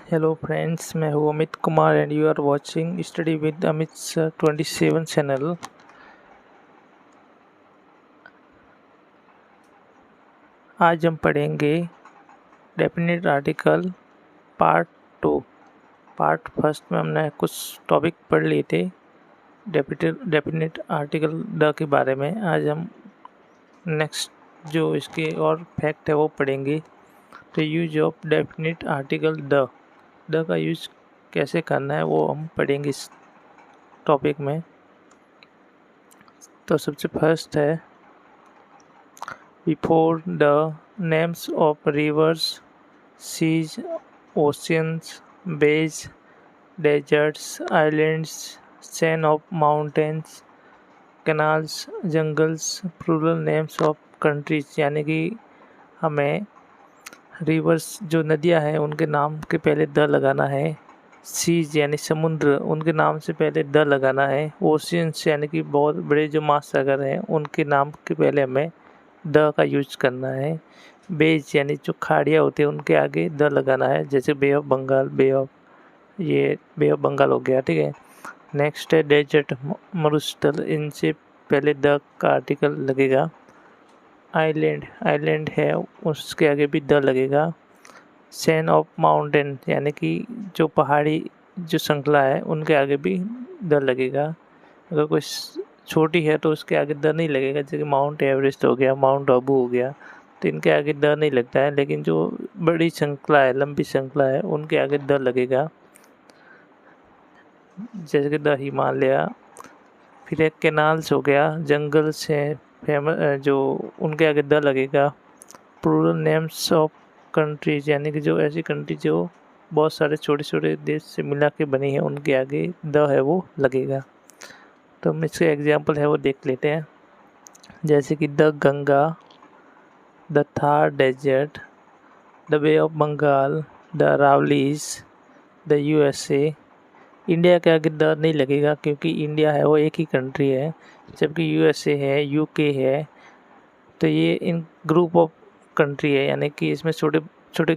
Hello friends, मैं हूँ Amit Kumar and you are watching study with Amit sir 27 channel. आज हम पढ़ेंगे definite article part 2। Part first में हमने कुछ टॉपिक पढ़ लिए थे डेफिनेट आर्टिकल द के बारे में। आज हम नेक्स्ट जो इसके और फैक्ट है वो पढ़ेंगे। तो use of definite article the का यूज कैसे करना है वो हम पढ़ेंगे इस टॉपिक में। तो सबसे फर्स्ट है before the names of rivers, seas, oceans, bays, deserts, islands, chain of mountains, canals, jungles, plural names of countries, यानी कि हमें रिवर्स जो नदियां हैं उनके नाम के पहले द लगाना है। सीज यानी समुद्र, उनके नाम से पहले द लगाना है। ओशियंस यानी कि बहुत बड़े जो महासागर हैं उनके नाम के पहले हमें द का यूज करना है। बेज यानी जो खाड़ियाँ होती है उनके आगे द लगाना है, जैसे bay of Bengal, bay of Bengal हो गया, ठीक है। नेक्स्ट है डेजर्ट, मरुस्थल, इनसे पहले द का आर्टिकल लगेगा। आइलैंड है, उसके आगे भी द लगेगा। चेन ऑफ माउंटेन यानी कि जो पहाड़ी जो श्रृंखला है उनके आगे भी द लगेगा। अगर कोई छोटी है तो उसके आगे द नहीं लगेगा, जैसे माउंट एवरेस्ट हो गया, माउंट आबू हो गया, तो इनके आगे द नहीं लगता है। लेकिन जो बड़ी श्रृंखला है, लंबी श्रृंखला है, उनके आगे द लगेगा, जैसे कि द हिमालय। फिर एक कैनाल्स हो गया, जंगल्स है फेमस जो, उनके आगे द लगेगा। प्लूरल नेम्स ऑफ कंट्रीज यानी कि जो ऐसी कंट्री जो बहुत सारे छोटे छोटे देश से मिला के बनी है उनके आगे द है वो लगेगा। तो हम इसके एग्जाम्पल है वो देख लेते हैं, जैसे कि the Ganga, the Thar desert, the bay of Bengal, the Aravallis, the USA. India के आगे द नहीं लगेगा क्योंकि इंडिया है वो एक ही कंट्री है, जबकि यूएसए है, यूके है, तो ये इन ग्रुप ऑफ कंट्री है, यानी कि इसमें छोटे छोटे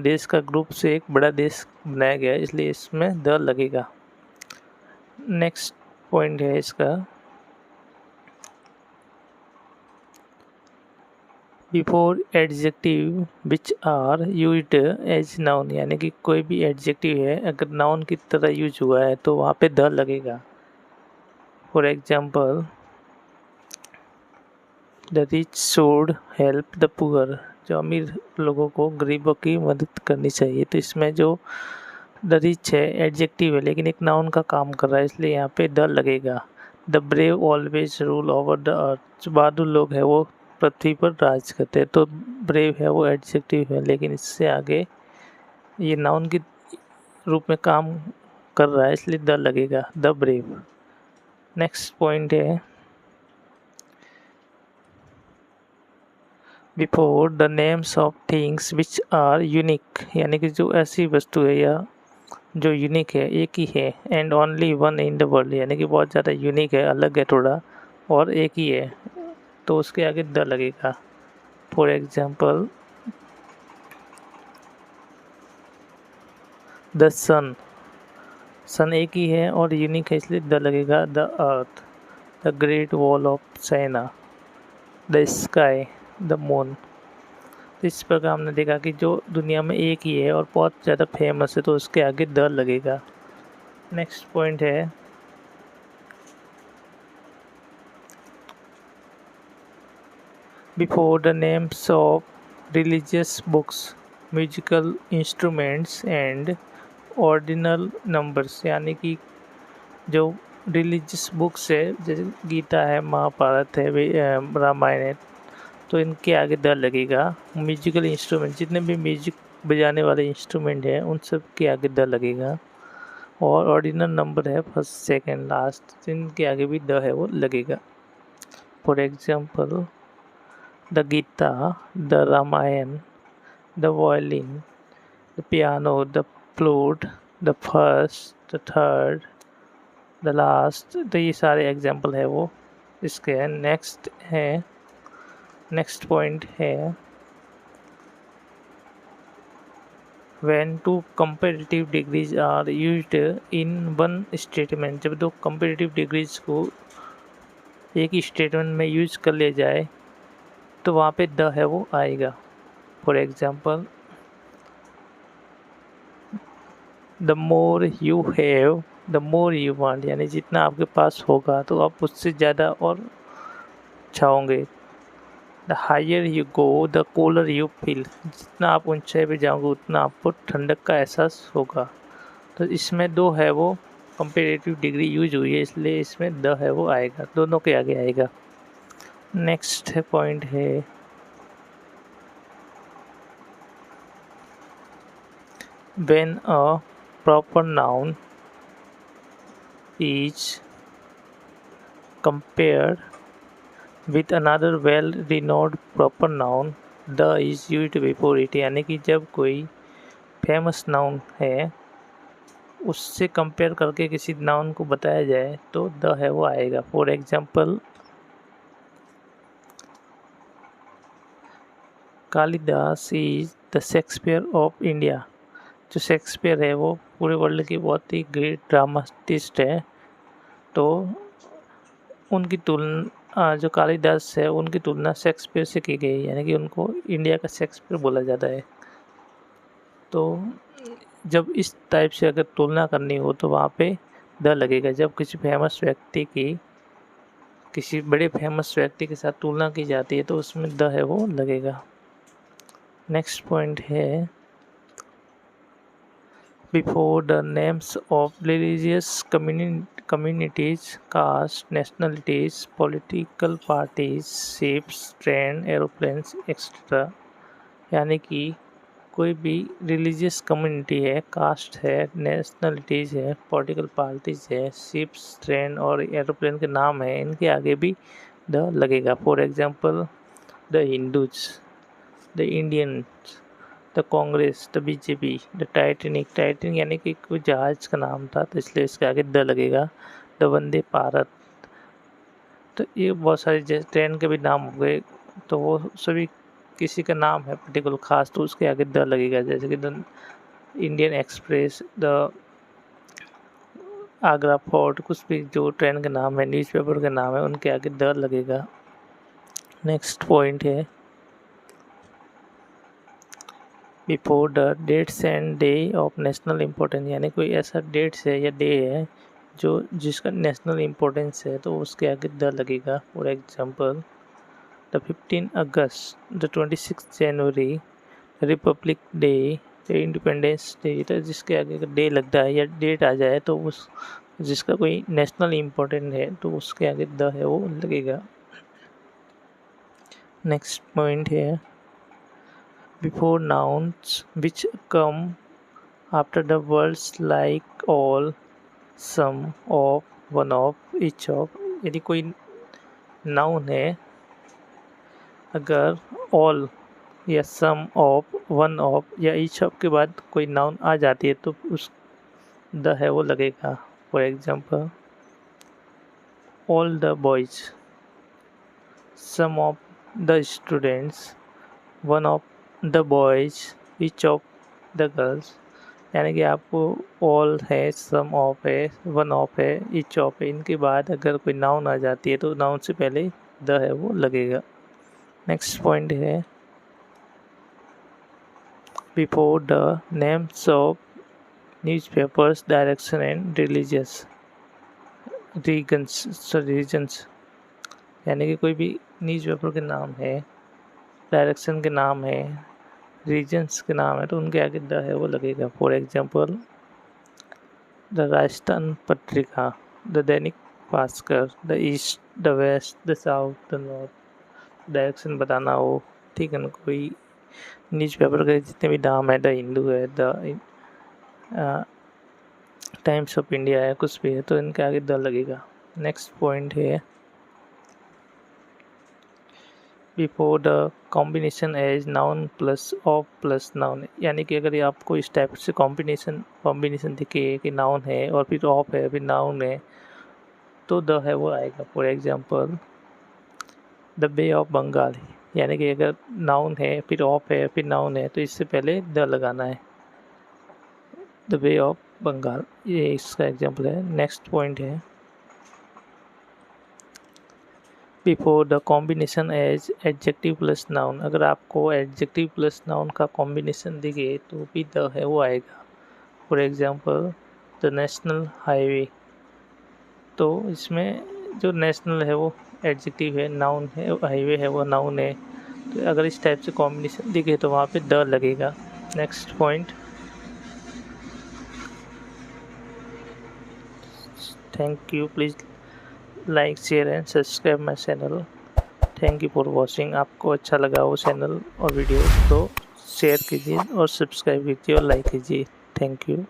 देश का ग्रुप से एक बड़ा देश बनाया गया है, इसलिए इसमें द लगेगा। नेक्स्ट पॉइंट है इसका, before adjective which are used as noun, यानी कि कोई भी एडजेक्टिव है अगर नाउन की तरह यूज हुआ है तो वहाँ पे द लगेगा। For example the rich should help the poor, जो अमीर लोगों को गरीबों की मदद करनी चाहिए। तो इसमें जो द रिच है एडजेक्टिव है लेकिन एक नाउन का काम कर रहा है, इसलिए यहाँ पे द लगेगा। The brave always rule over the earth, जो बहादुर लोग हैं वो पृथ्वी पर राज करते हैं। तो ब्रेव है वो एडजेक्टिव है लेकिन इससे आगे ये नाउन के रूप में काम कर रहा है, इसलिए द लगेगा, द ब्रेव। नेक्स्ट पॉइंट है before the names of things which are unique, यानी कि जो ऐसी वस्तु है या जो यूनिक है, एक ही है, and only one in the world, यानी कि बहुत ज़्यादा यूनिक है, अलग है थोड़ा, और एक ही है, तो उसके आगे द लगेगा। फॉर एग्जाम्पल द सन एक ही है और यूनिक है, इसलिए द लगेगा। The earth, the great wall of China, the sky, the moon. तो इस प्रकार हमने देखा कि जो दुनिया में एक ही है और बहुत ज़्यादा फेमस है तो उसके आगे द लगेगा। नेक्स्ट पॉइंट है before the names of religious books, musical instruments and ordinal numbers, यानी कि जो रिलीजियस बुक्स है जैसे गीता है, महाभारत है, रामायण है, तो इनके आगे द लगेगा। म्यूजिकल इंस्ट्रूमेंट, जितने भी म्यूजिक बजाने वाले इंस्ट्रूमेंट हैं उन सब के आगे द लगेगा। और ऑर्डिनल नंबर है फर्स्ट सेकंड लास्ट, इनके आगे भी द है वो लगेगा। For example the Gita, the Ramayana, the violin, the piano, the flute, the first, the third, the last, तो ये सारे एग्जाम्पल है वो इसके हैं। नेक्स्ट पॉइंट है when two comparative degrees are used in one statement, जब दो comparative degrees को एक ही स्टेटमेंट में यूज कर लिया जाए तो वहाँ पे द है वो आएगा। For example, the more you have the more you want, यानी जितना आपके पास होगा तो आप उससे ज़्यादा और चाहोगे। The higher you go the cooler you feel, जितना आप ऊंचाई पे जाओगे उतना आपको ठंडक का एहसास होगा। तो इसमें दो है वो कंपेरेटिव डिग्री यूज हुई है, इसलिए इसमें द है वो आएगा, दोनों के आगे आएगा। नेक्स्ट पॉइंट है when a proper noun is compared with another well-renowned proper noun, the is used before it, यानी कि जब कोई फेमस नाउन है उससे कंपेयर करके किसी नाउन को बताया जाए तो द है वो आएगा। For example, Kalidas is the Shakespeare of India, जो शेक्सपियर है वो पूरे वर्ल्ड की बहुत ही ग्रेट ड्रामाटिस्ट है। तो उनकी तुलना, जो कालिदास है उनकी तुलना शेक्सपियर से की गई, यानी कि उनको इंडिया का शेक्सपियर बोला जाता है। तो जब इस टाइप से अगर तुलना करनी हो तो वहाँ पे द लगेगा। जब किसी बड़े फेमस व्यक्ति के साथ तुलना की जाती है तो उसमें द है वो लगेगा। नेक्स्ट पॉइंट है before the names of religious communities, caste, nationalities, political parties, ships, train, aeroplanes etcetera, यानी कि कोई भी रिलीजियस कम्युनिटी है, कास्ट है, नेशनलिटीज़ है, पॉलिटिकल पार्टीज है, शिप्स, ट्रेन और एरोप्लेन के नाम है, इनके आगे भी द लगेगा। For example, the Hindus, the Indians, the Congress, the BJP, the Titanic यानी कि कोई जहाज का नाम था तो इसलिए इसके आगे द लगेगा। द वंदे भारत, तो ये बहुत सारे ट्रेन के भी नाम हो गए, तो वो सभी किसी का नाम है पर्टिकुलर खास तो उसके आगे द लगेगा। जैसे कि the Indian express, the Agra fort, कुछ भी जो ट्रेन का नाम है, न्यूज़पेपर का नाम है, उनके आगे द लगेगा। नेक्स्ट पॉइंट है before the dates and day of national importance, यानी कोई ऐसा डेट्स है या डे है जो जिसका नेशनल इम्पोर्टेंस है तो उसके आगे द लगेगा। For example, the 15 August, the 26 January, Republic day, independence day, तो जिसके आगे डे लगता है या डेट आ जाए तो उस जिसका कोई नेशनल इम्पोर्टेंट है तो उसके आगे द है वो लगेगा। नेक्स्ट पॉइंट है before nouns which come after the words like all, some of, one of, each of, यदि कोई नाउन है अगर all या some of, one of या each of के बाद कोई नाउन आ जाती है तो उस द है वो लगेगा। For example, all the boys, some of the students, one of the boys, each of the girls, यानी कि आपको ऑल है, सम ऑफ है, वन ऑफ है, ईच ऑफ है, इनके बाद अगर कोई नाउन आ जाती है तो नाउन से पहले द है वो लगेगा। नेक्स्ट पॉइंट है before the names of newspapers, direction and regions, यानी कि कोई भी न्यूज़पेपर के नाम है, डायरेक्शन के नाम है, रीजन्स के नाम है तो उनके आगे द है वो लगेगा। For example, the Rajasthan Patrika, the Dainik Bhaskar, the east, the west, the south, the north, direction बताना हो, ठीक है ना। कोई न्यूज़पेपर के जितने भी नाम है, द हिंदू है, द टाइम्स ऑफ इंडिया है, कुछ भी है तो इनके आगे द लगेगा। नेक्स्ट पॉइंट है before the combination as noun plus of plus noun, यानी कि अगर ये आपको इस टाइप से कॉम्बिनेशन दिखे कि नाउन है और फिर ऑफ है फिर नाउन है तो द है वो आएगा। For example, the bay of Bengal, यानी कि अगर नाउन है फिर ऑफ है फिर नाउन है तो इससे पहले द लगाना है। द बे ऑफ बंगाल, ये इसका एग्जाम्पल है। नेक्स्ट पॉइंट है before the combination as adjective plus noun. अगर आपको एडजेक्टिव प्लस नाउन का कॉम्बिनेशन दिखे तो भी द है वो आएगा। For example the national highway, तो इसमें जो नेशनल है वो एडजेक्टिव है, नाउन है, हाईवे है वो नाउन है। तो अगर इस टाइप से कॉम्बिनेशन दिखे तो वहाँ पे द लगेगा। Next point, thank you, please like share and subscribe my channel. Thank you for watching. आपको अच्छा लगा वो चैनल और वीडियो तो शेयर कीजिए और सब्सक्राइब कीजिए और लाइक कीजिए। Thank you.